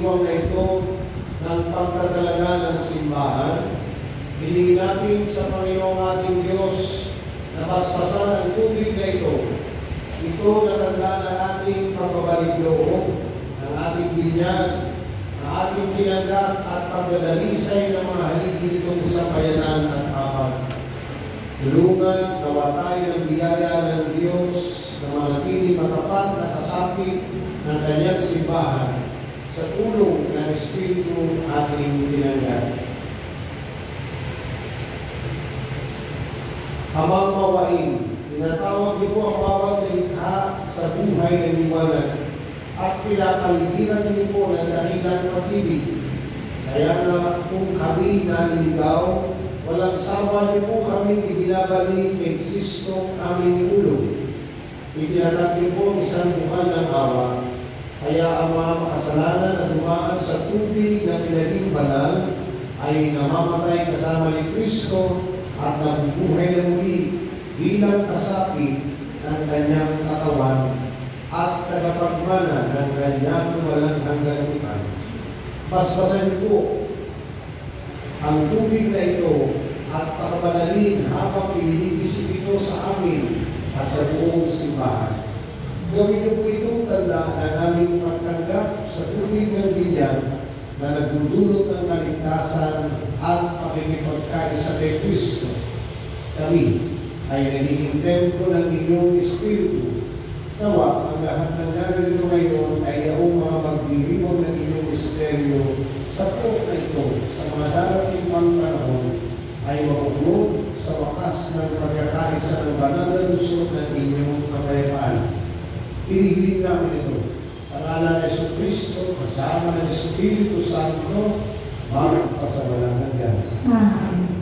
diwang na ito ng pagtatalaga ng simbahan, hilingin natin sa Panginoong ating Diyos na basbasan ang tubig na ito. Ito na tanda ng ating pagbabalik loob, ng ating binyag, ng ating tinanggap at pagdadalisay ng mga haligi nitong sambayanan at apat. Tulungan, nawa tayo ng biyaya ng Diyos na manatili matapat na kasapit ng kanyang simbahan sa tulong ng Espiritu ating tinanggap. Amang mawain, tinatawag niyo po ang bawat kalikha sa buhay ng liwanag at pinapaligiran niyo po ng dakilang pag-ibig. Kaya na kung kami naliligaw, walang sawa niyo po kami ibinabalik kay Kristo aming ulo. Itinatag niyo po ang isang buwan ng awa. Kaya ang mga makasalanan na dumaan sa tubig na pinaging banal ay namamatay kasama ni Kristo at nabubuhay na muli bilang kasapi ng kanyang katawan at tagapagmana ng kanyang walang hangganutan. Basbasan po ang tubig na ito at pakabanalin habang iniisip ito sa amin at sa buong simbahan. Gawin niyo po itong tanda ng aming pagtanggap sa tubig ng binyag na nagdudulot ng kaligtasan at pakikipagkaisa kay Kristo. Kami ay nagiging templo ng inyong Espiritu. Nawa, ang lahat ng narito ngayon ay yaong mga magdiriwang ng inyong misteryo sa po na ito sa mga darating pang panahon ay mapupunod sa wakas ng pagkakaisa ng banal na lusot ng inyong kapayapaan. Hinihiling namin ito sa ngalan ng Jesucristo kasama ng Espiritu Santo magpasawalang hanggan. Amen.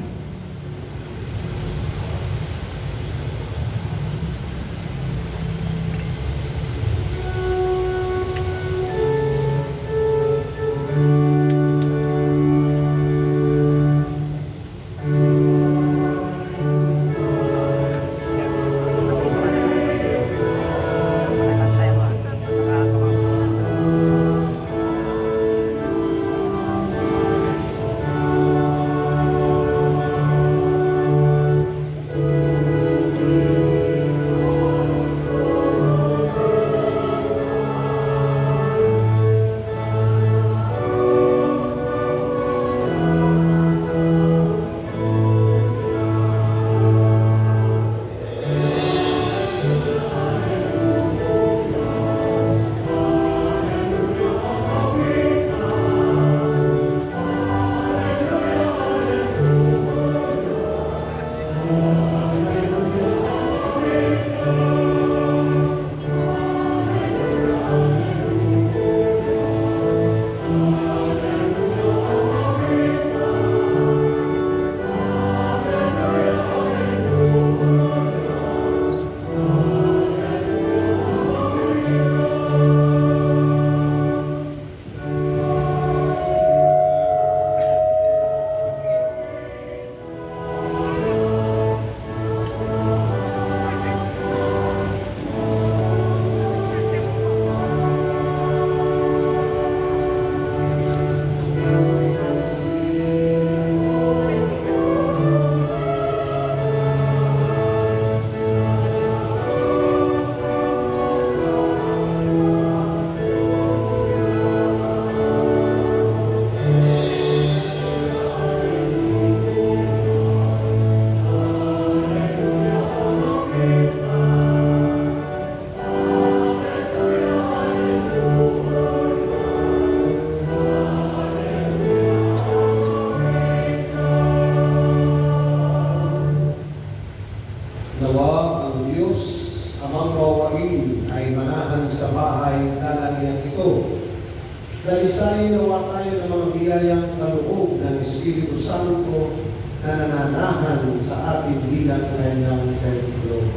Dalisayin nawa tayo ng mga biyayang kaloob ng Espiritu Santo na nananahan sa ating bilang kanyang templo.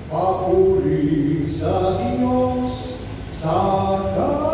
Papuri sa Diyos sa kainasan.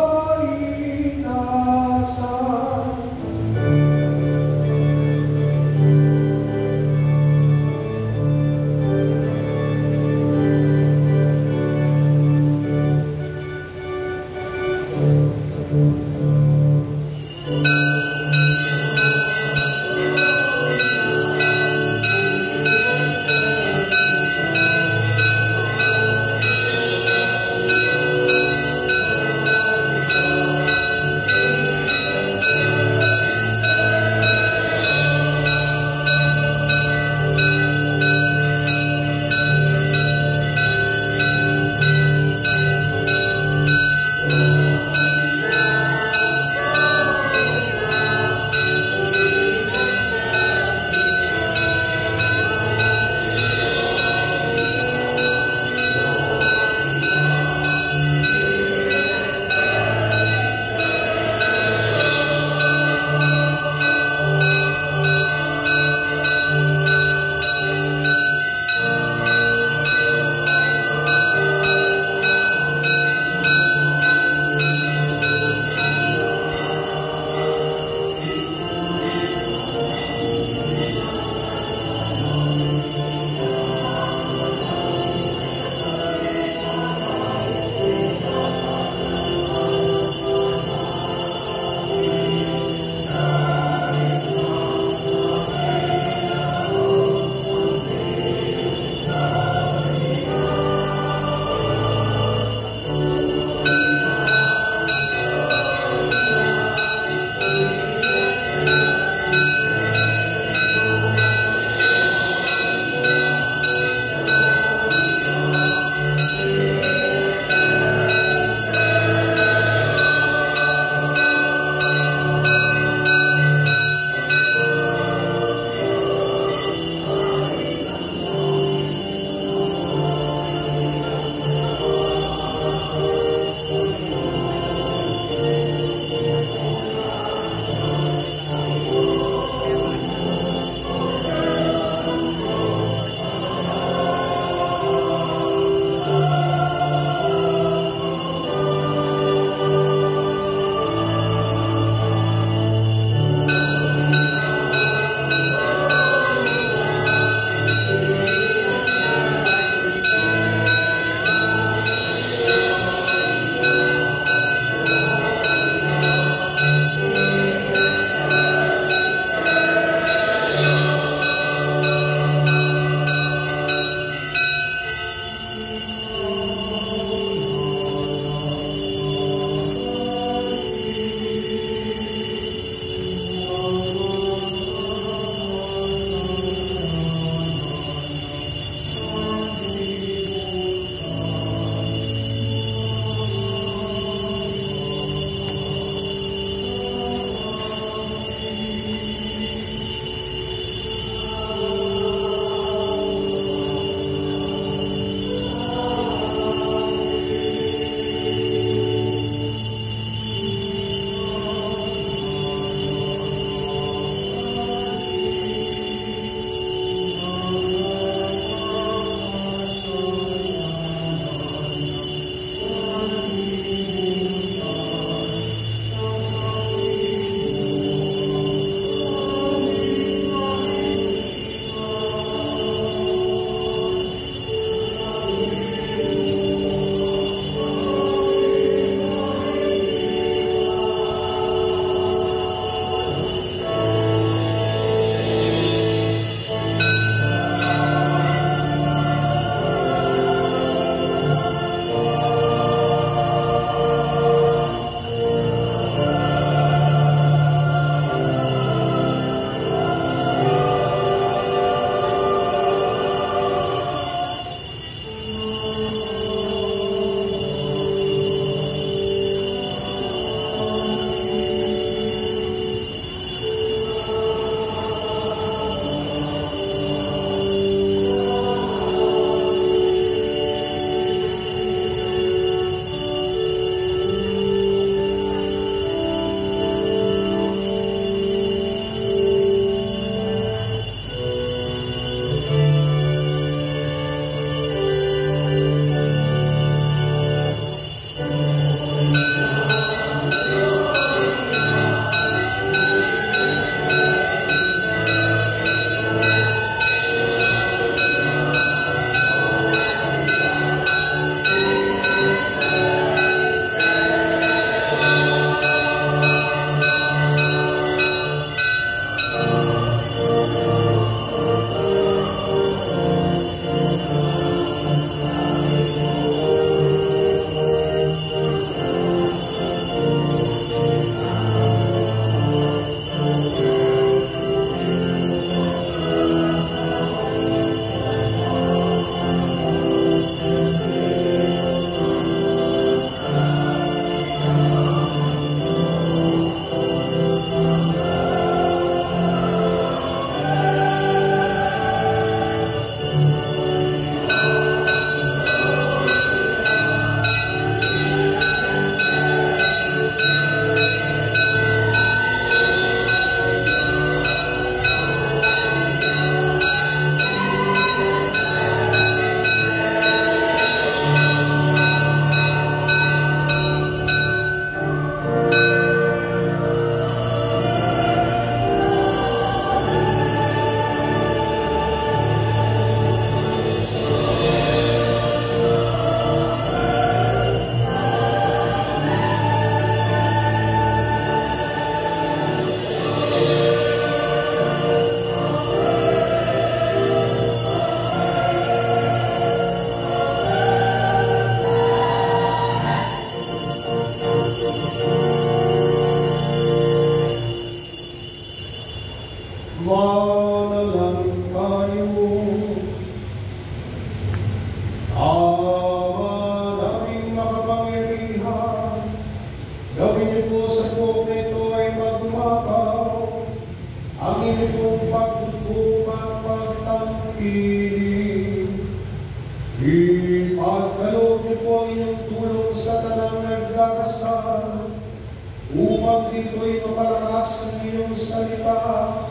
dito'y mapalakas ang iyong salita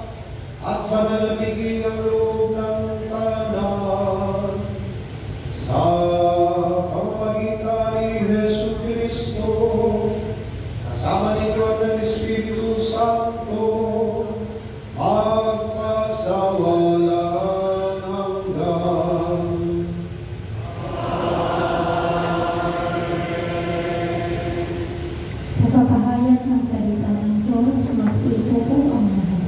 at manalabigin ang loob ng tanan. Sa pamamagitan ni Jesu Cristo, kasama ninyo at ng Espiritu Santo, magpasawalang hanggan. Pagpapahayag ng salita ng Diyos, magsipo po ang lahat.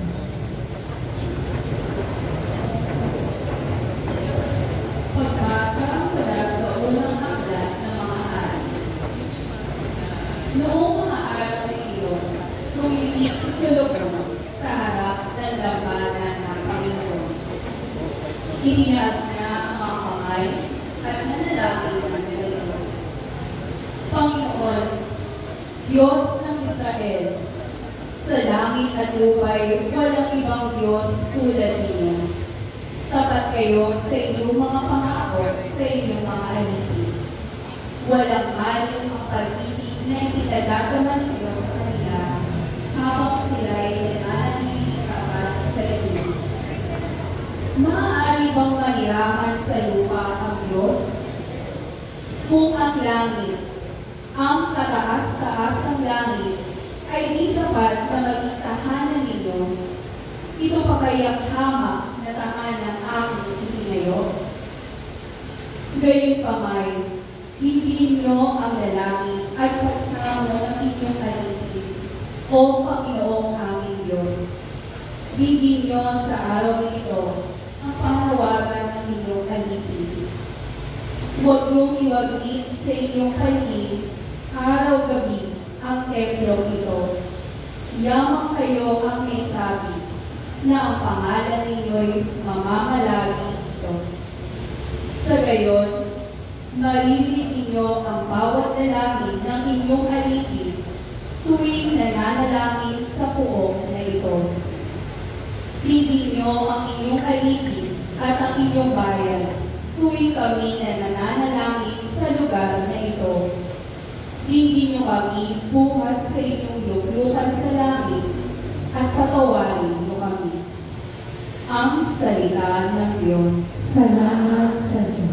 Pagbasa mula sa unang aklat ng mga hari. Noong mga araw na iyon, tumingin si Solomon sa harap ng lamparan ng Panginoon. Itinaas niya ang mga kamay at nanalangin ng ganito. Panginoon, Diyos ng Israel, sa langit at lupa'y walang ibang Diyos tulad ninyo. Tapat kayo sa inyong mga pangako, sa inyong mga alipin. Walang maling ang pag-ibig na itinadagaman ng Diyos sa kanila habang sila'y nananatiling tapat sa inyo. Maaari bang manirahan sa lupa ang Diyos? Kung ang langit, ang kataas-taasang langit, ay di sapat na maging tahanan ninyo, ito pa kayang hamak na tahanan aming itinayo? Gayunpamay, hindi ninyo ang lalangin at pagsamo ng inyong alipin, O Panginoong aming Diyos. Bigyan nyo sa araw na ito ang panawagan ng inyong alipin. Huwag niyong iwagin sa inyong paligid araw-gabi ang templong ito. Yamang kayo ang may sabi na ang pangalan ninyo'y mamamalagi ito. Sa gayon, maririnig ninyo ang bawat dalangin ng inyong alipin tuwing nananalangin sa puok na ito. Tigin nyo ang inyong alipin at ang inyong bayan tuwing kami na nananalangin sa lugar na ito. Hindi nyo kami buhat sa inyong luklukan sa langit at patawarin nyo kami. Ang salita ng Diyos. Salamat sa Diyos.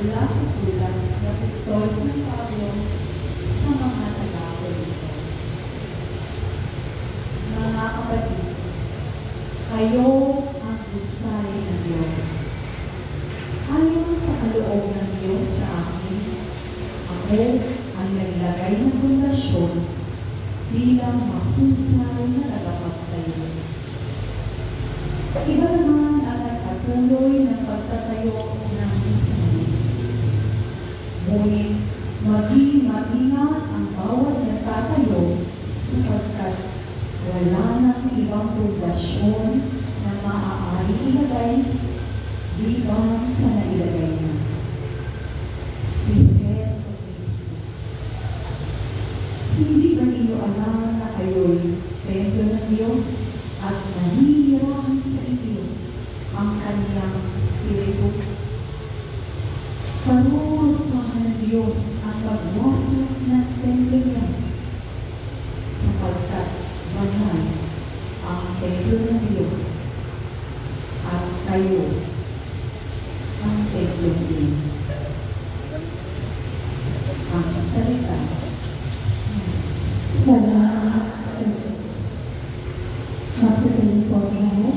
mula sa sulat na Apostol ng Pablo sa mga taga-Korinto. Mga kapatid, kayo ang gusali ng Diyos. Ayon sa kaloob ng Diyos sa akin, ako ang naglagay ng pundasyon bilang mahusay na tagapagtayo. Iba naman ang nagpatuloy ng pagtatayo ng gusali. Ngunit maging maingat ang bawat nagtatayo sapagkat wala nang ibang pundasyon na maaaring ilagay liban sa nailagay na, si Jesu Cristo. Hindi ba ninyo alam na kayo'y templo ng Diyos at naniniran sa inyo ang Kanyang Espiritu? Parurusahan ng Diyos ang pagwasak ng templo niya, sapagkat banal ang templo ng Diyos at kayo ang templo niya. Ang salita. Salamat sa Diyos. Magsatuloy po tayo.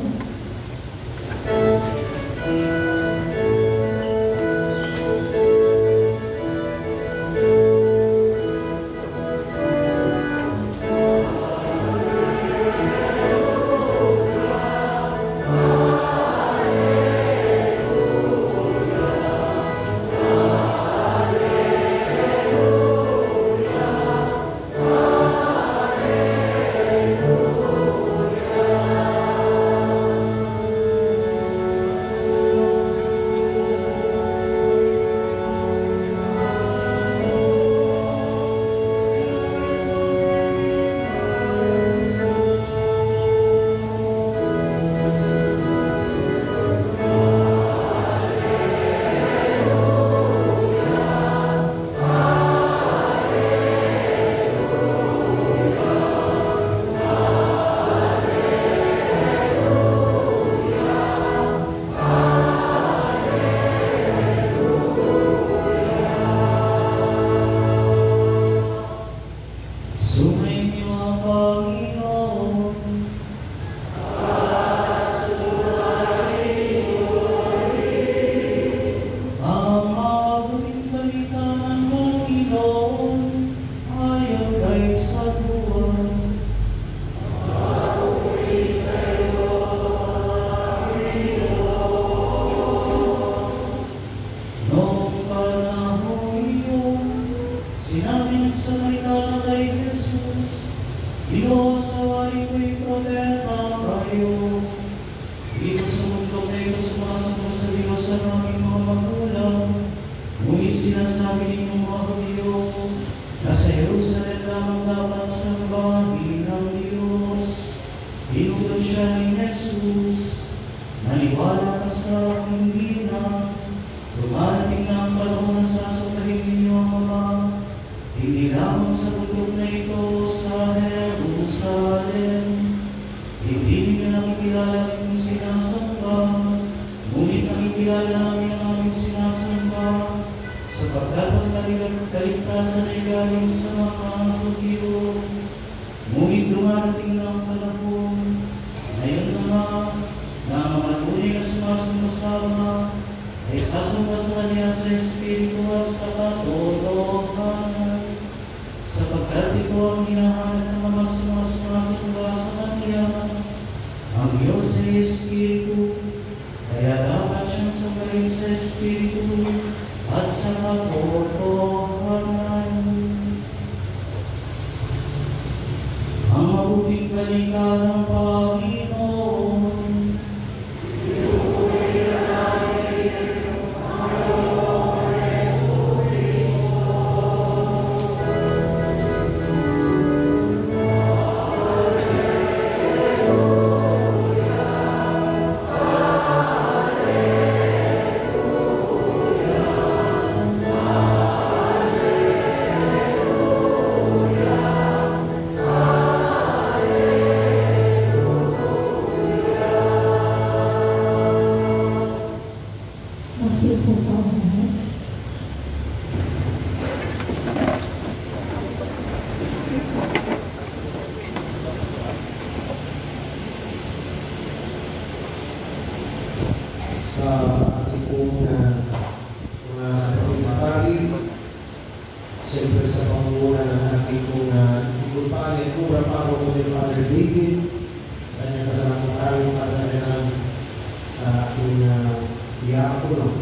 no?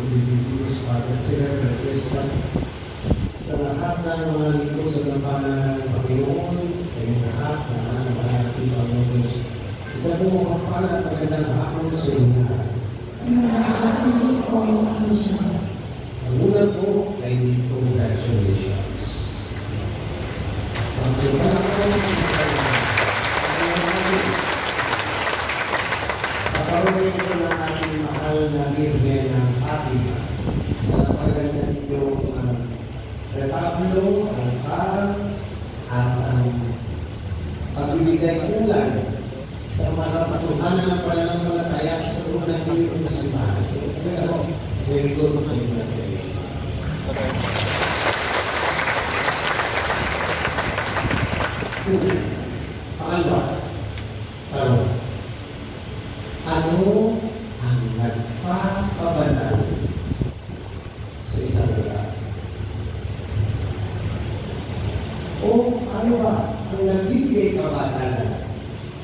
Bibigos, Father, sila, Christian. Sa lahat ng mga lito sa lampanan ng Panginoon, kayong lahat na mga natin ang Diyos. Isa po mga pala at magandang hapon sa inyo lahat. Ang una po ay dito congratulations. Ang sila po, sa karoon ito ng ating mahal na Virgen ng Fatima, sa paganda ninyo ang Pablo, ang Carl, at ang pagbibigay kulay sa mga patuhanan ng pananampalataya sa loob ng inyong kasambahan. So, kaya very good kayo na kayo. Pangalawa, tanong, ano ang nagpapabanal sa isang lugar? O ano ba ang nagbibigay kabanalan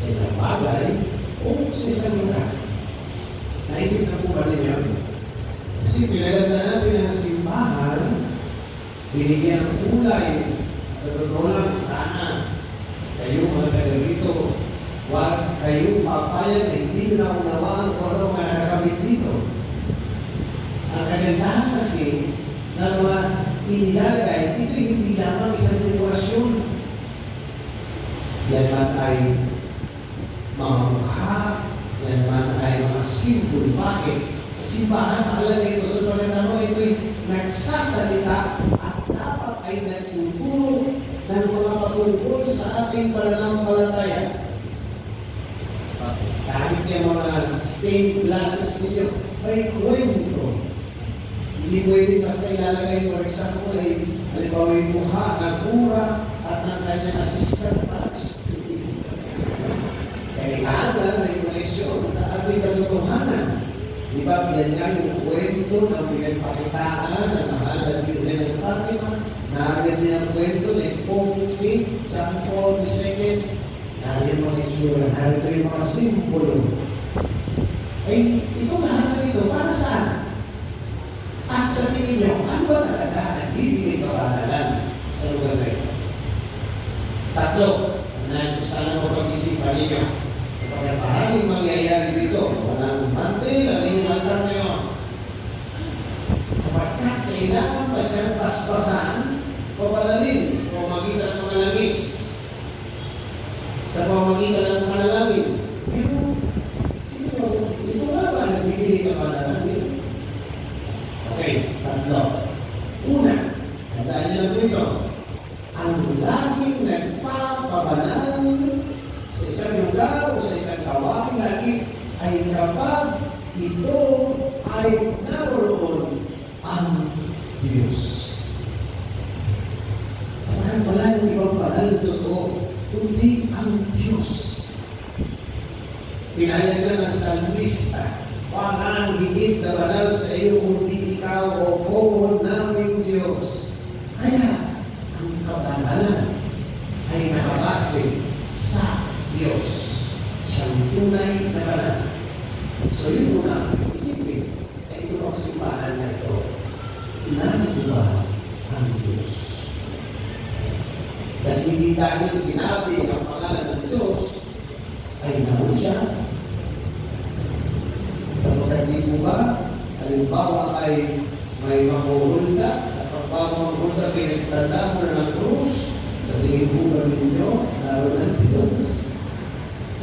sa isang bagay o sa isang lugar? Naisip na po ba ninyo? Kasi pinaganda natin ang simbahan, binigyan ng kulay. Sa totoo lang, sana kayo mga taga-rito, huwag kayo papayag na hindi na unawaan kung ano mga nakakabit dito. Ang kagandahan kasi na mga inilalagay, ito hindi lamang isang dekorasyon. Yan man ay mga mukha, yan man ay mga simbol. Bakit? Sa simbahan, mahalaga ito sa pagkatamo, ito'y nagsasalita at dapat ay nagtuturo ng mga patungkol sa ating pananampalataya. Kahit yung mga stained glasses ninyo, ay kwento. Hindi pwede basta ilalagay, for example, ay halimbawa yung mukha ng kura at ng kanyang assistant match. Kailangan na yung koneksyon sa ating katotohanan. Di ba, yan nga yung kwento ng pinagpakitaan ng mahal na Virgen ng Fatima. Nariyan din ang kwento ni Pope St. John Paul II. Nariyan mga itsura, narito yung mga simbolo. Ay, ito lahat na ito, para saan? At sa tingin nyo, ano ba talaga ang nagbibigay kabanalan sa lugar na ito? Tatlo, na sana ko pag-isipan ninyo. Sapagkat maraming mangyayari dito, walang mante, laming altar ngayon. Sapagkat kailangan pa siyang paspasan, papalalin, o magitan ng mga langis. Sa pamagitan ng panalangin. Pero, sino, ito nga ba nagbibigay kabanalan dito? Okay, tatlo. Una, tandaan niyo na ito, ang laging nagpapabanal sa isang lugar o sa isang kawain lagi ay kapag ito ay naroon ang Diyos. Sabahan pala yung ibang banal totoo, kundi ang Diyos. Pinayag na ng salmista, walang higit na banal sa iyo kundi ikaw o Poon naming Diyos. Kaya, ang kabanalan ay nakabase sa Diyos. Siyang tunay na banal. So yun muna, isipin, ay ito ang simbahan na ito. Nandito ba ang Diyos? Kasi hindi dahil sinabi ang pangalan ng Diyos, ay naroon siya. Sapagkat di po ba, halimbawa ay may mahuhulda, at pagbago mahuhulda, pinagtanda mo na ng krus, sa tingin po ba ninyo, naroon ang Diyos.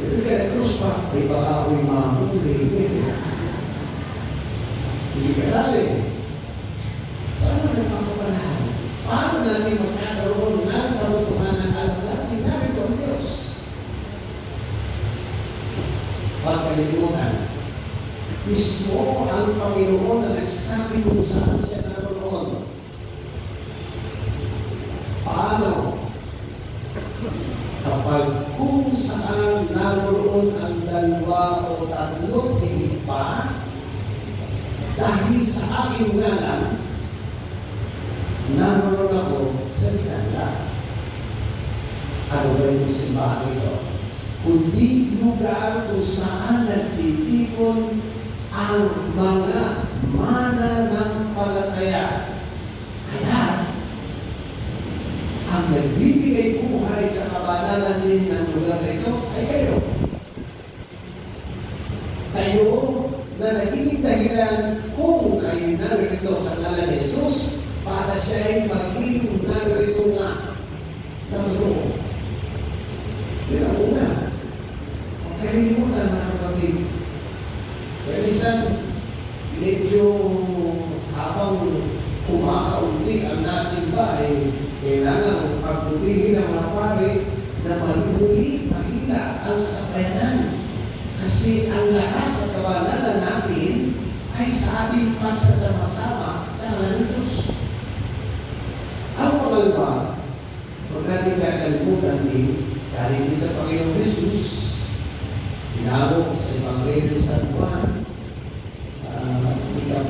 Pero kaya krus pa, ay baka ako'y mahuli. Hindi kasali. Saan mo nagpapapalahan? Paano natin magkakaroon ng katotohanan at natin namin ang Diyos? Pagkalimutan, mismo ang Panginoon na nagsabi kung saan siya naroon. Paano? Kapag kung saan naroon ang dalawa o tatlo, higit pa, dahil sa aking ngalan, naroon ako sa kanila. Ano ba yung simbahan ito? Kundi lugar kung saan nagtitipon ang mga kapanalan din ng lugar na ito ay kayo. Kayo na naging dahilan kung kayo narito sa ngalan ni Jesus para siya ay maging narito nga na totoo. Yun ang una. Huwag kalimutan mga kapatid. Kaya minsan, medyo habang kumakaunti ang nasimba ay kailangan pagbutihin ng mga pare na malihuli, mahila ang sabayanan. Kasi ang lahat sa kabanalan natin ay sa ating pagsasama-sama sa ngalan ng Diyos. Ang pangalawa, huwag natin kakalimutan din, dahil din sa Panginoong Jesus, inawag sa Ebanghelyo ni San Juan,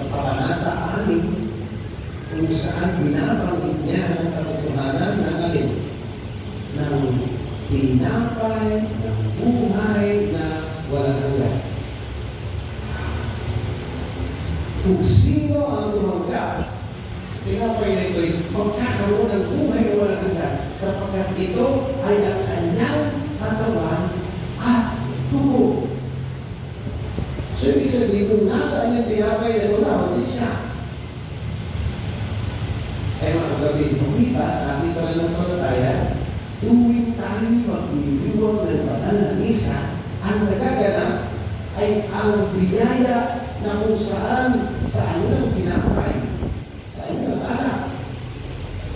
Kabanata 6, kung saan binabanggit niya ang katotohanan ng alin ng tinapay, ng buhay na walang hanggan. Kung sino ang tumanggap sa tinapay na ito'y magkakaroon ng buhay na walang hanggan sapagkat ito ay ang kanyang katawan at tubo. So, ibig sabihin, kung nasaan yung tinapay na ito na, hindi siya. Kaya mga kapatid, makita sa ating pananampalataya, tuwing tayo magbibigyan ng banal na misa, ang nagaganap ay ang biyaya na kung saan sa ng tinapay, sa ng anak,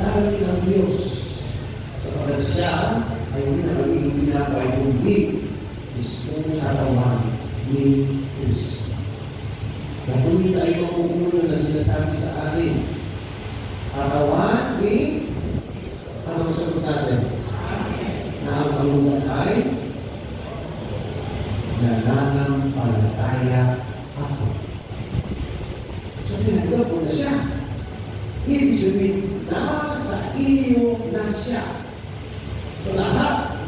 dahil ng Diyos. Sapagkat siya ay hindi na magiging tinapay, kundi mismong katawan ni Kristo. Dahil tayo makukulo na sinasabi sa atin, katawan ni anong sagot natin? Na ang kalungan ay nananampalataya ako. So, tinanggap ko na siya. Ibig sabihin, nasa iyo na siya. So, lahat.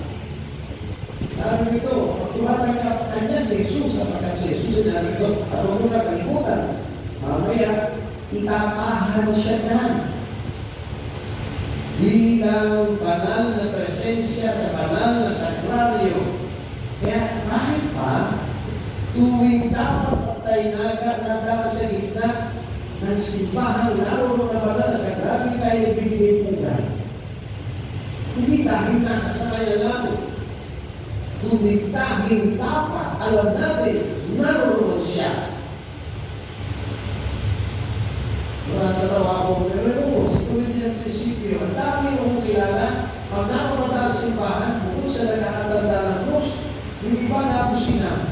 Lalo nito, pag tumatanggap kanya si Jesus, sapagkat si Jesus ay narito, at huwag mo na kalimutan, mamaya, itatahan siya na bilang banal na presensya sa banal na sakralyo. Kaya kahit pa, tuwing dapat tayo naga sa gitna ng simbahan, naroon na banal na sakralyo, tayo ibigay pugan. Hindi dahil nakasanayan natin, kundi dahil dapat alam natin, naroon siya. Natatawa ko, pero sa tuwid din ang prinsipyo, ang dami yung kilala, pag napapataas simbahan, bukod sa nakakatanda ng krus, hindi ba napusina?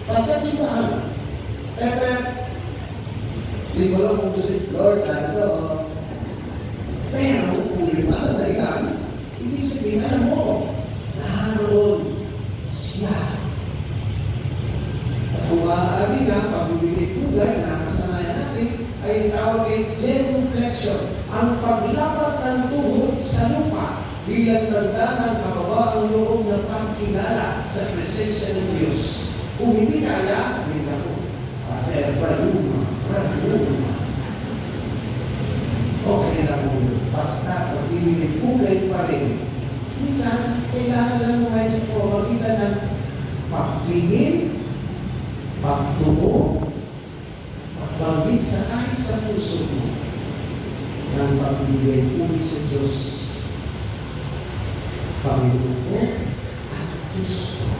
Basta simbahan. Pero, di ko lang kung gusto, Lord, ito, pero kung lima na dahilan, ibig sabihin, alam mo, naroon siya. Kung maaari nga, pagbibigay kulay, nakasanayan natin, ay tawag ay genuflection, ang paglapat ng tuhod sa lupa bilang tanda ng kababaang loob ng pagkilala sa presensya ng Diyos. Kung hindi kaya, sabihin ako, Pater, Brahuma. Okay lang mo, basta pagbibigay kulay pa rin. Minsan, kailangan lang mo ay sa pamamagitan ng pagtingin, pagtungo, pagbanggit sa kahit sa puso mo ng pagbibigay puli sa Diyos, Panginoon ko at Diyos ko.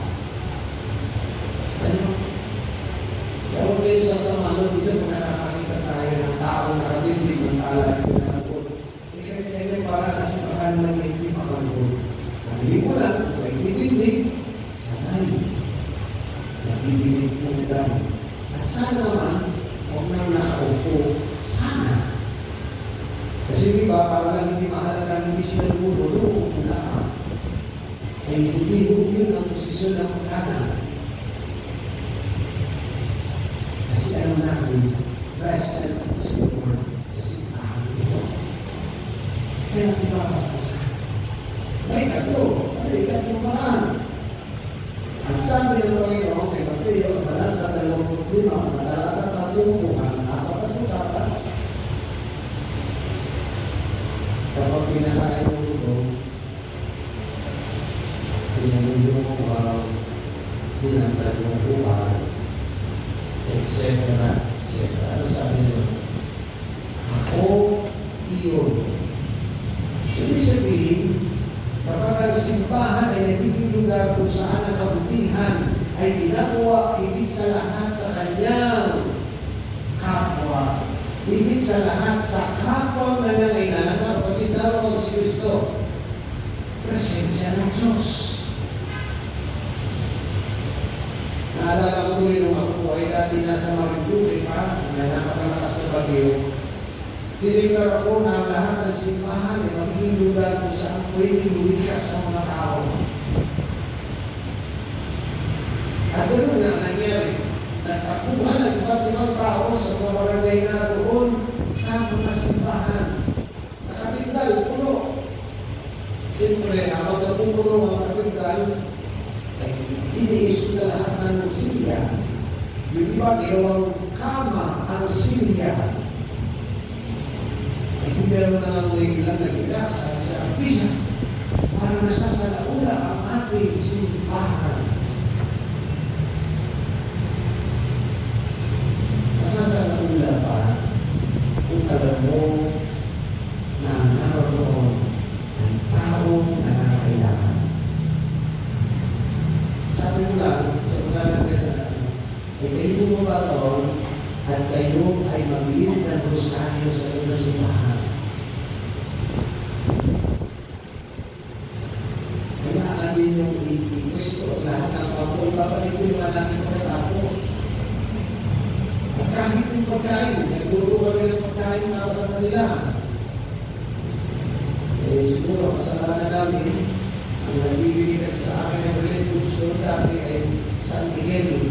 Ano? Kaya huwag kayo sasama, isa mo nakakakita tayo ng taong nakatindig ng tala ng pinakapot. Kaya para kasi makahan ng hindi makapot. Hindi mo lang, kung ay titindig, sanay. Nabibigay po tayo. At sana naman, huwag nang nakaupo. Sana. Kasi di ba, para lang hindi mahalaga, hindi sila lumulo, na ay hindi mo yun ang posisyon ng pagkanan. Kasi ano natin, present si Lord sa simbahan ito. Kaya di ba kasasa? May katlo marami. Ang sabi ng Panginoon kay Mateo, Malata 25, Malata 30, kapag pinakain mo ito, etc. Ano sabi niyo? Ako, iyon. Ibig sabihin, kapag ang simbahan ay nagiging lugar kung saan ang kabutihan ay ginagawa higit sa lahat sa kanyang kapwa, higit sa lahat sa kapwa na nangailangan, kapatid na ang si Kristo, presensya ng Diyos. Naalala ko rin nung ako ay dati nasa Marinduque pa, na napakalakas na bagyo. Diniglar ako na lahat ng simbahan ay magiging lugar kung saan pwede lumikas ang mga tao. At ganoon nga nangyari. Nagtakuhan ng iba't ibang tao sa mga barangay na doon sa mga simbahan. Sa katedral, puno. Siyempre, habang napupuno ang katedral, ay iniisip na lahat ng silya. Yung iba, ginawang kama ang silya. Ay hindi naman na lang ilang nag-ilang sa pisa para nasasalaula ang ating simbahan. Nasasalaula pa kung alam mo na naroon ang taong nangangailangan. Sabi mo lang sa mga nagkataon, ay kayo bumabataon at kayo ay mabilis ng rosaryo sa mga simbahan. Kaya din yung i-requesto lahat ng pagkain, papalit din naman natin pagkatapos. At kahit yung pagkain, nagturo kami ng pagkain para sa kanila. Eh, siguro, kasalanan namin, ang nagbibigay kasi sa akin ng relief food store dati ay San Miguel.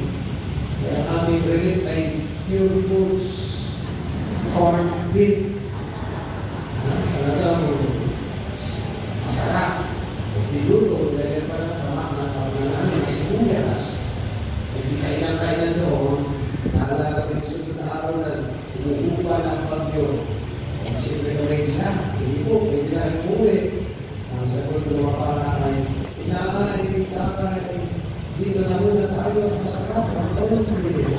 Kaya aming relief ay pure foods, corn, beef. Talagang masarap. Didulo, dahil parang tamak na namin ang sibuyas. Hindi kailan doon, naalala ko yung sunod na araw na umuupa na ang bagyo. Siyempre na rin siya, sige po, pwede na rin uwi. Ang sagot ko naman para ay, inaaman ay hindi kapag di ba na muna tayo ang masarap, ang tawag ko rin.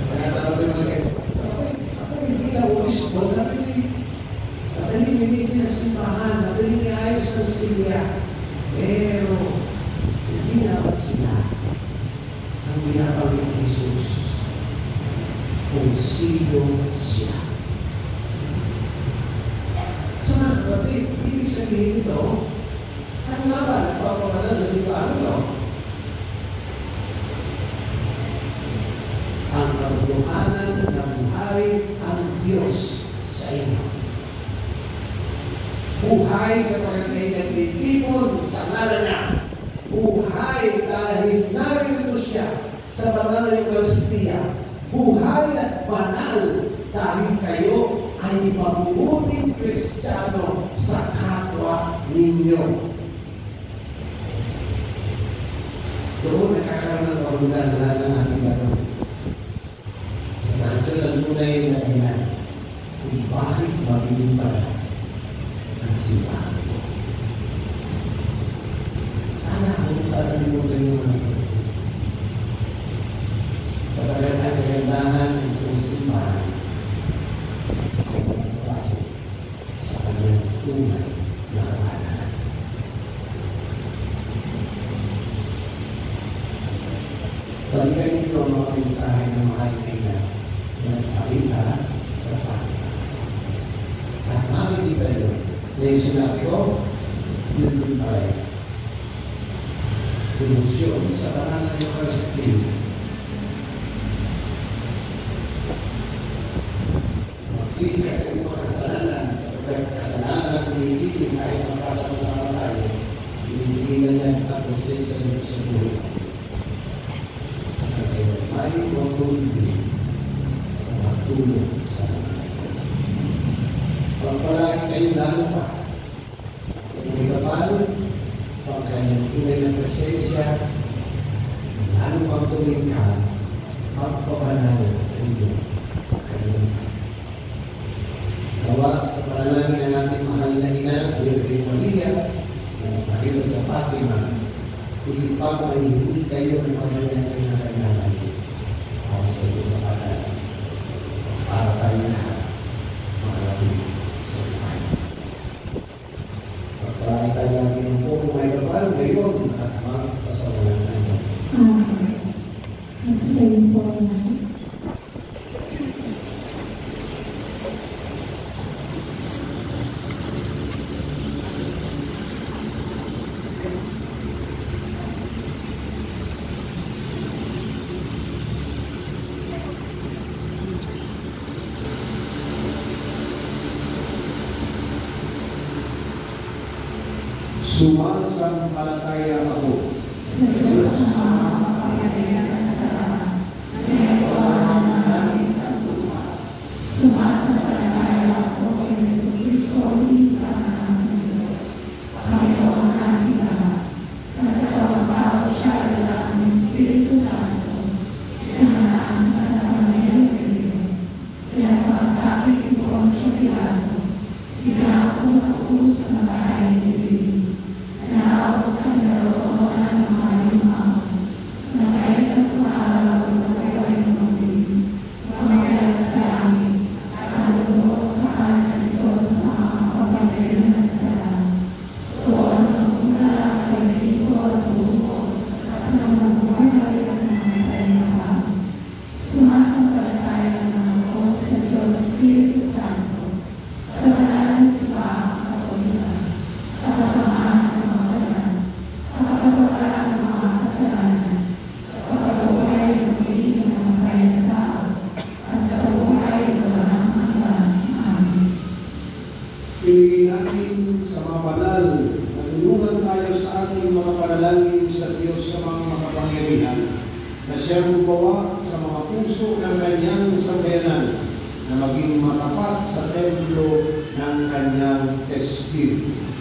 Kaya talaga yung ako hindi na ulis ko, sabi ko, madaling linisin ang simbahan, madaling iayos ang silya. Pero, hindi naman sila ang binabanggit ni Jesus kung sino siya. So, mga kapatid, ibig sabihin ito, ano nga ba nagpapakala sa simbahan ito? Ang kabuhanan na buhay ang Diyos sa inyo. Buhay sa pagkakailanitipon sa ngalan niya. Buhay dahil narito siya sa banal na Eucharistia. Buhay at banal dahil kayo ay mabubuting Kristiyano sa kapwa ninyo. Doon nakakaroon ng karunan na ng ating gano'n. Sa nato ng tunay na ilan kung bakit magiging pala ang simbahan ko. Sana kung tatalimutan yung mga ito. Sa pagkakagandahan ng isang simbahan, ay magpapasok sa kanyang tunay na kapalaran. Balikan nito ang mga mensahe ng mga kaibigan na nagpakita sa Fatima. At makikita nyo na yung sinabi ko, yun ay devotion sa banal na Eucharistia. Magsisi kasi yung mga kasalanan, kapag kasalanan na kumilili kahit magkasama-sama tayo, ibigay niya ang presensya ng sa buhay. May hindi sa matulog sa pagpalagi kayo lalo pa. Kung may kapal, pag kanyang tunay na presensya, lalo pang tuwing ka, magpapanal sa inyo. Kanyang gawa sa panalangin ng ating mahal na ina, Virgen Maria, na nakita sa Fatima, ipapahihii kayo ng kanyang kinakailangan. Ako sa iyo makalaan. Para tayo lahat makarating sa buhay. Pagkain tayo natin ng puro may kapal ngayon at magpasawalan tayo. Mas kayo po na. Sumasampalataya ako Sa Diyos na makapangyarihan sa lahat, na mayroon ng langit at lupa. Sumasampalataya ako kay Jesucristo, isa na ng Diyos, Panginoon nating lahat. Nagkatawag siya ala ng Espiritu Santo, pinangaan sa Panginoon Pilipino, pinapagsakit ni Poncio Pilato, pinako sa krus na bahay ni Pilipino. Naawa sa naroonan ng mga limang, na kahit ang tumawag na kayo ay lumabing, mamaya sa amin, at lumuot sa kanan Diyos na mga kapagalinan sa langit. Tuon ang mula kay dito at lumuot, sa nabubuhay at namatay na kami. Sumasampalataya na ako sa Diyos Espiritu Santo, sa banal na simbahan Katolika, sa kasamaan Pinigin natin sa mga banal na tulungan tayo sa ating mga panalangin sa Diyos sa mga makapangyarihan na siyang gumawa sa mga puso ng kanyang sambayanan na maging matapat sa templo ng kanyang Espiritu.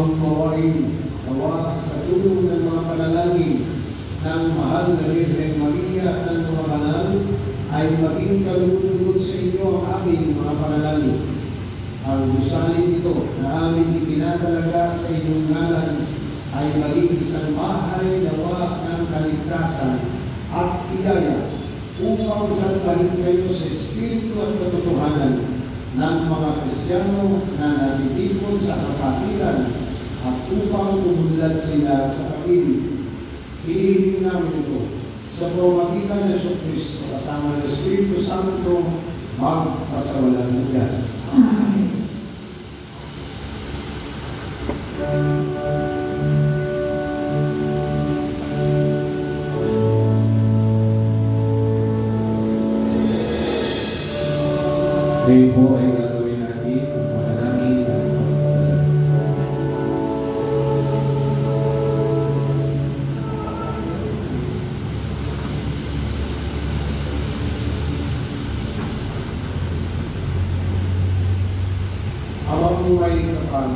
Amang mawaring gawa sa tulong ng mga panalangin ng mahal na Birhen Maria ng mga banal ay maging kalugod sa inyo ang aming mga panalangin. Ang gusalin ito na aming itinatalaga sa inyong ngalan ay maging isang bahay gawa ng kaligtasan at biyaya upang salbahin kayo sa Espiritu at katotohanan ng mga Kristiyano na natitipon sa kapatiran at upang tumunlad sila sa pag-ibig. Hinihiling namin ito sa pamamagitan ng Jesucristo kasama ng Espiritu Santo magpasawalang hanggan. Amen. Ngayon po ay gagawin natin ang panalangin ng pagpapalala. Amang may kapal,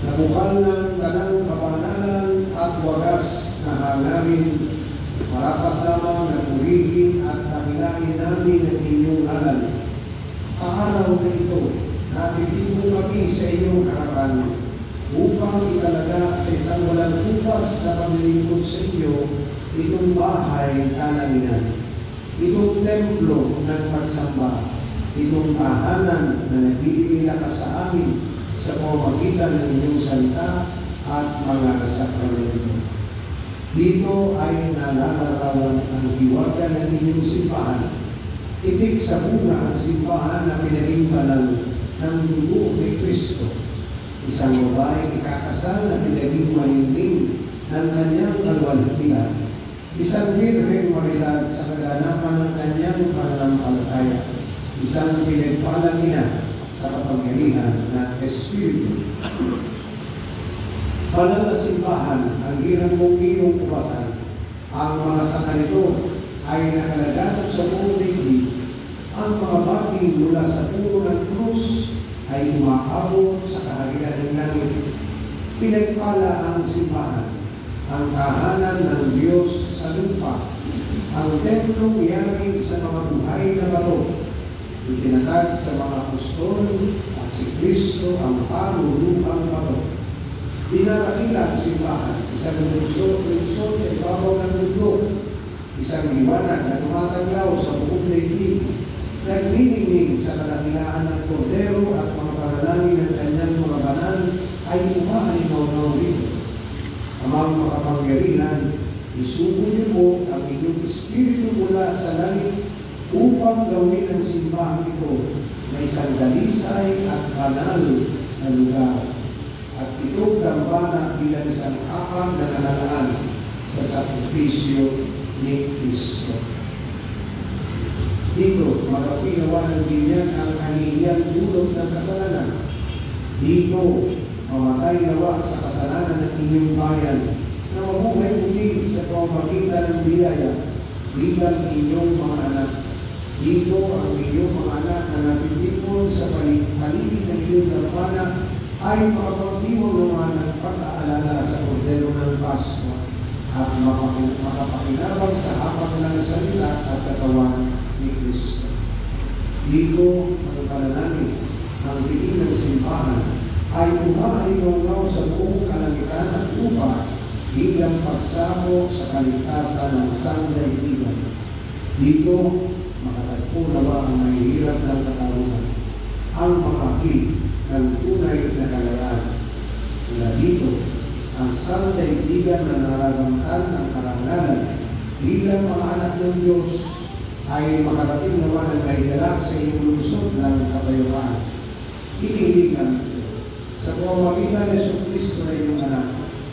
na bukal ng tanang kapanalan at wagas na hangarin, marapat lamang na purihin at takilain namin ang inyong ngalan. Sa araw na ito, natitipon kami sa inyong harapan upang italaga sa isang walang kupas na paglilingkod sa inyo itong bahay talaminan, itong templo ng pagsamba, itong tahanan na nagbibigay sa amin sa pamamagitan ng inyong salita at mga sakramento. Dito ay nalalarawan ang hiwaga ng inyong simbahan. Itik sa bunga ang simbahan na pinaging banal ng dugo ni Kristo. Isang babae ikakasal na pinaging malingling ng kanyang kalwalhatian. Isang Birhen Maria sa kaganapan ng kanyang pananampalataya. Isang pinagpalang ina sa kapangyarihan ng Espiritu. Banal na simbahan ang hirang mong iyong kupasan. Ang mga sakalito ay nakalaganap sa buong daigdig. Ang mga bagay mula sa puno ng krus ay umaabot sa kaharian ng langit. Pinagpala ang simbahan, ang tahanan ng Diyos sa lupa, ang templong yari sa mga buhay na bato, itinatag sa mga apostol at si Kristo ang panuluhang bato. Dinarakilan ang simbahan, isang lungsod sa ibabaw ng mundo, isang liwanag na tumataglaw sa buong daigdig, nagniningning sa kadakilaan ng Kordero at mga panalangin ng kanyang mga banal ay umahalimaw-naw rito. Amang makapangyarihan, isubo niyo po ang inyong Espiritu mula sa langit upang gawin ang simbahan ito na isang dalisay at banal na lugar. At itong dambana bilang isang akal na nanalaan sa sakripisyo ni Kristo. Dito, magpapinawanan din yan ang kaniyang dulot ng kasalanan. Dito, mamatay nawa sa kasalanan ng inyong bayan na mabuhay muli sa pamamagitan ng biyaya bilang inyong mga anak. Dito, ang inyong mga anak na natitipon sa paligid ng inyong dambana ay makapagtiwag naman ng pag-aalala sa Kordero ng Pasko at makapakinabang sa hapak ng salita at katawan ni Kristo. Dito, ang panalangin, ang piling ng simbahan ay umaalingaw sa buong kalangitan at lupa bilang pagsamo sa kaligtasan ng sangdaigdigan. Dito, makatagpo nawa ang mahihirap ng katarungan, ang makakit ng tunay na kalayaan. Mula dito, ang sangdaigdigan na nararamtan ng karangalan bilang mga anak ng Diyos ay makarating naman ang kahigalak sa iyong lungsod ng kapayapaan. Hinihilingan ito sa pamamagitan ng Jesucristo na iyong anak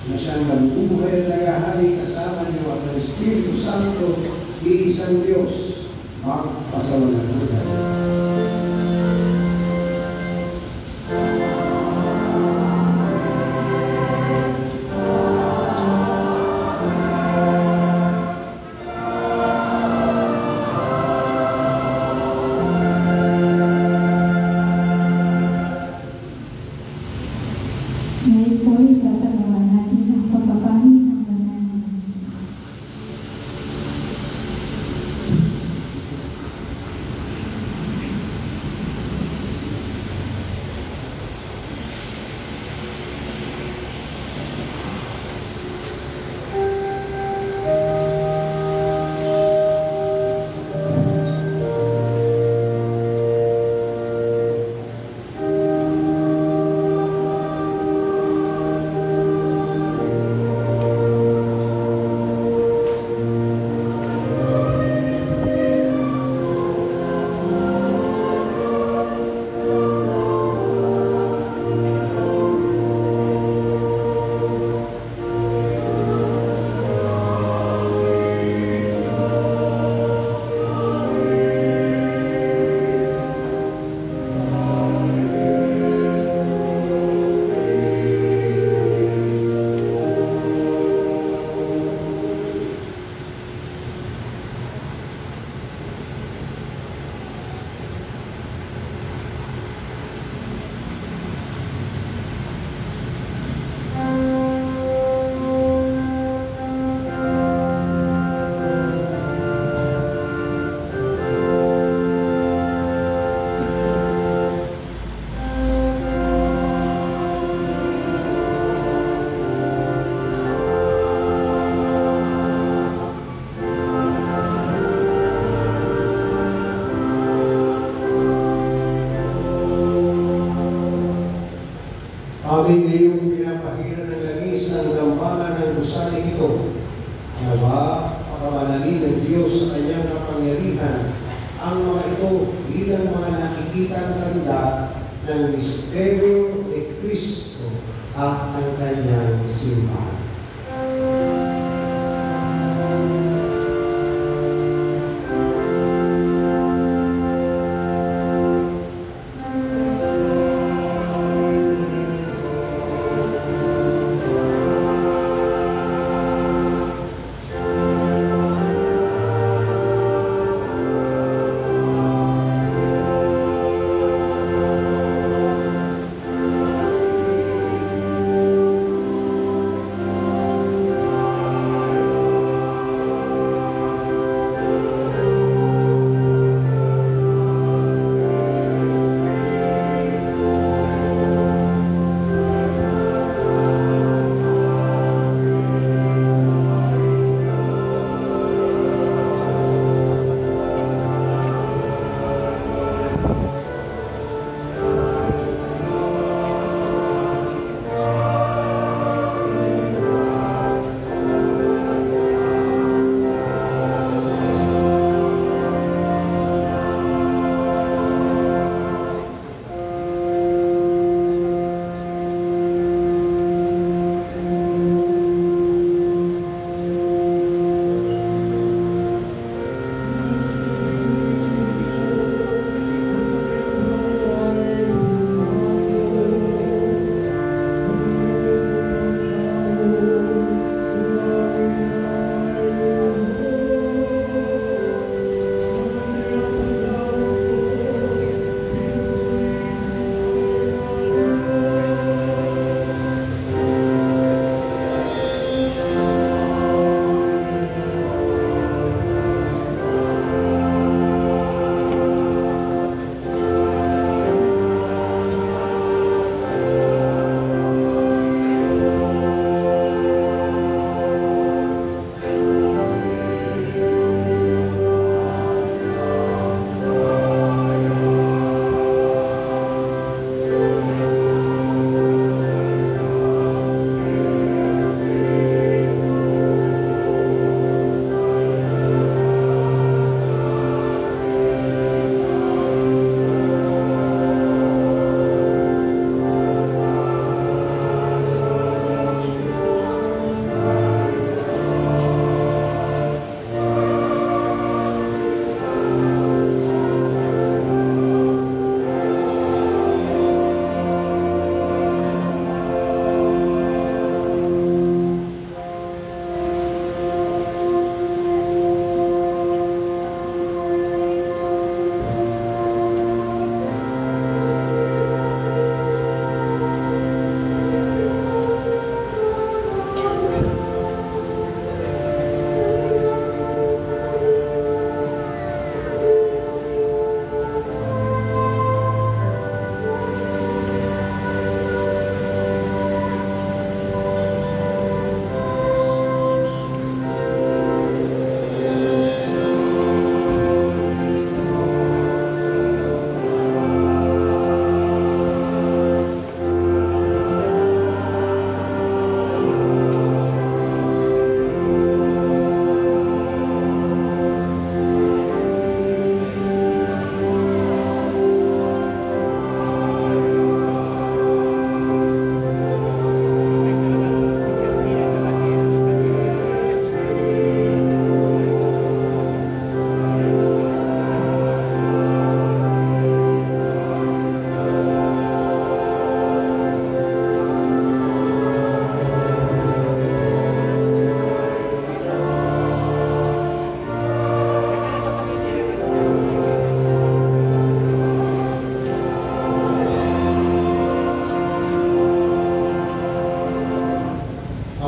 na siyang nagbubuhay at nagahari kasama niyo at ng Espiritu Santo, iisang Diyos, magpasawalang hanggan. Ngayon po, isasagawa natin ang pagpapani ng banal na misa. Amin ngayong pinapahira ng langis ang gampanan ng gusali ito. Nawa, pakamanalin ng Diyos sa kanyang kapangyarihan ang mga ito bilang mga nakikitang tanda ng misteryo ni Kristo at ng kanyang simbahan.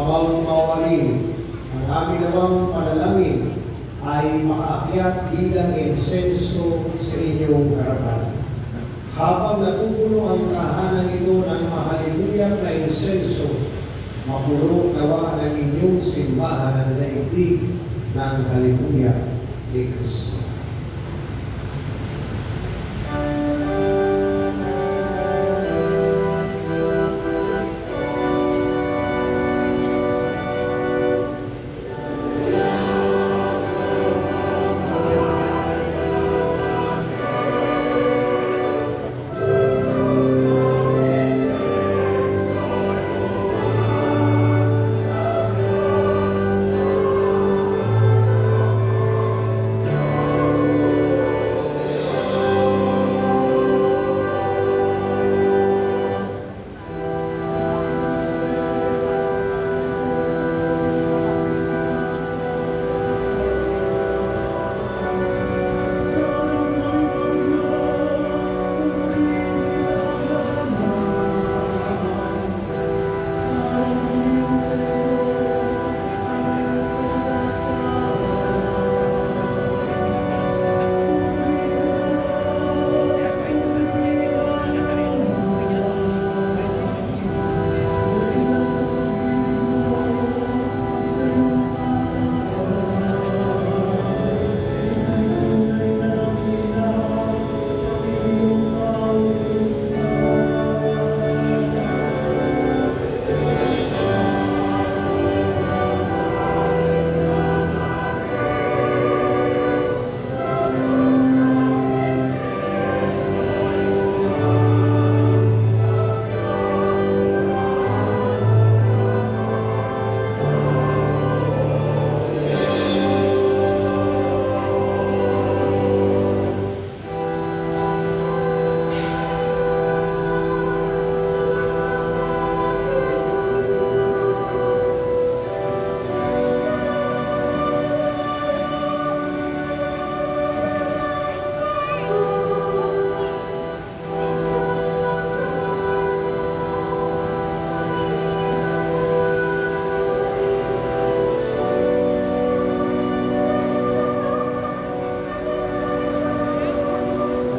Amang mawarin, ang aming nawang panalangin ay makaakyat bilang insenso sa inyong harapan. Habang napupuno ang tahanan ito ng mahalimuyak na insenso, mapuno nawa ng inyong simbahan ng daigdig ng halimuyak ni Kristo.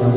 Ang